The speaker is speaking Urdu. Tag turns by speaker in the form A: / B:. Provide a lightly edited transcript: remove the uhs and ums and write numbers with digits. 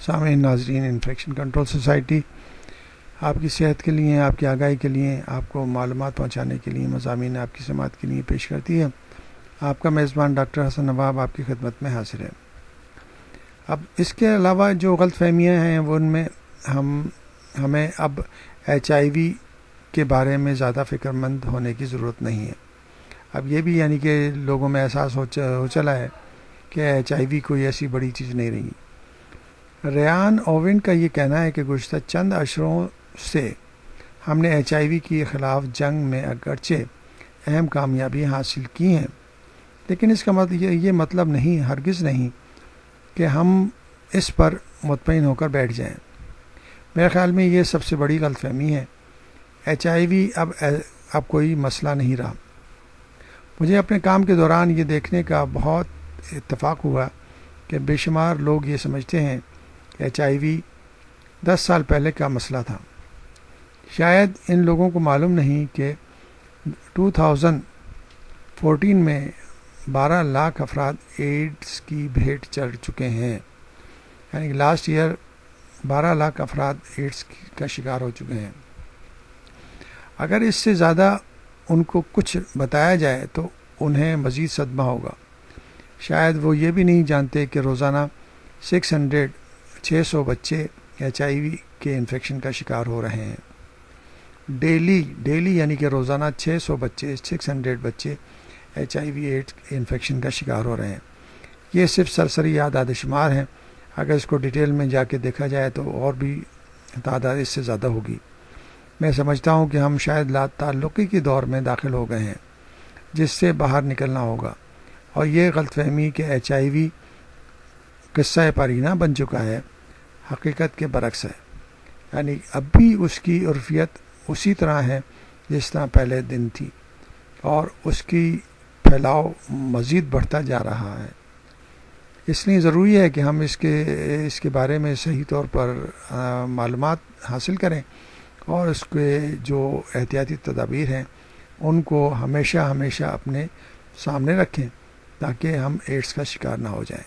A: سامعین ناظرین، انفیکشن کنٹرول سوسائٹی آپ کی صحت کے لیے، آپ کی آگاہی کے لیے، آپ کو معلومات پہنچانے کے لیے مضامین آپ کی سماعت کے لیے پیش کرتی ہے۔ آپ کا میزبان ڈاکٹر حسن نواب آپ کی خدمت میں حاضر ہے۔ اب اس کے علاوہ جو غلط فہمیاں ہیں وہ ان میں ہمیں اب HIV کے بارے میں زیادہ فکر مند ہونے کی ضرورت نہیں ہے۔ اب یہ بھی یعنی کہ لوگوں میں احساس ہو چلا ہے کہ HIV کوئی ایسی بڑی چیز نہیں رہی۔ ریان اوون کا یہ کہنا ہے کہ گزشتہ چند عشروں سے ہم نے HIV کے خلاف جنگ میں اگرچہ اہم کامیابی حاصل کی ہیں، لیکن اس کا یہ مطلب نہیں، ہرگز نہیں، کہ ہم اس پر مطمئن ہو کر بیٹھ جائیں۔ میرے خیال میں یہ سب سے بڑی غلط فہمی ہے۔ HIV اب کوئی مسئلہ نہیں رہا۔ مجھے اپنے کام کے دوران یہ دیکھنے کا بہت اتفاق ہوا کہ بے شمار لوگ یہ سمجھتے ہیں کہ HIV 10 سال پہلے کا مسئلہ تھا۔ شاید ان لوگوں کو معلوم نہیں کہ 2014 میں 12 لاکھ افراد ایڈز کی بھیٹ چڑھ چکے ہیں، یعنی کہ لاسٹ ایئر 12 لاکھ افراد ایڈز کا شکار ہو چکے ہیں۔ اگر اس سے زیادہ ان کو کچھ بتایا جائے تو انہیں مزید صدمہ ہوگا۔ شاید وہ یہ بھی نہیں جانتے کہ روزانہ 600 بچے HIV کے انفیکشن کا شکار ہو رہے ہیں۔ ڈیلی یعنی کہ روزانہ 600 بچے HIV ایڈز انفیکشن کا شکار ہو رہے ہیں۔ یہ صرف سرسری اعداد شمار ہیں، اگر اس کو ڈیٹیل میں جا کے دیکھا جائے تو اور بھی تعداد اس سے زیادہ ہوگی۔ میں سمجھتا ہوں کہ ہم شاید لا تعلقی کے دور میں داخل ہو گئے ہیں، جس سے باہر نکلنا ہوگا، اور یہ غلط فہمی کہ HIV قصہ پارینہ بن چکا ہے حقیقت کے برعکس ہے، یعنی اب بھی اس کی عرفیت اسی طرح ہے جس طرح پہلے دن تھی، اور اس کی پھیلاؤ مزید بڑھتا جا رہا ہے۔ اس لیے ضروری ہے کہ ہم اس کے بارے میں صحیح طور پر معلومات حاصل کریں، اور اس کے جو احتیاطی تدابیر ہیں ان کو ہمیشہ اپنے سامنے رکھیں تاکہ ہم ایڈز کا شکار نہ ہو جائیں۔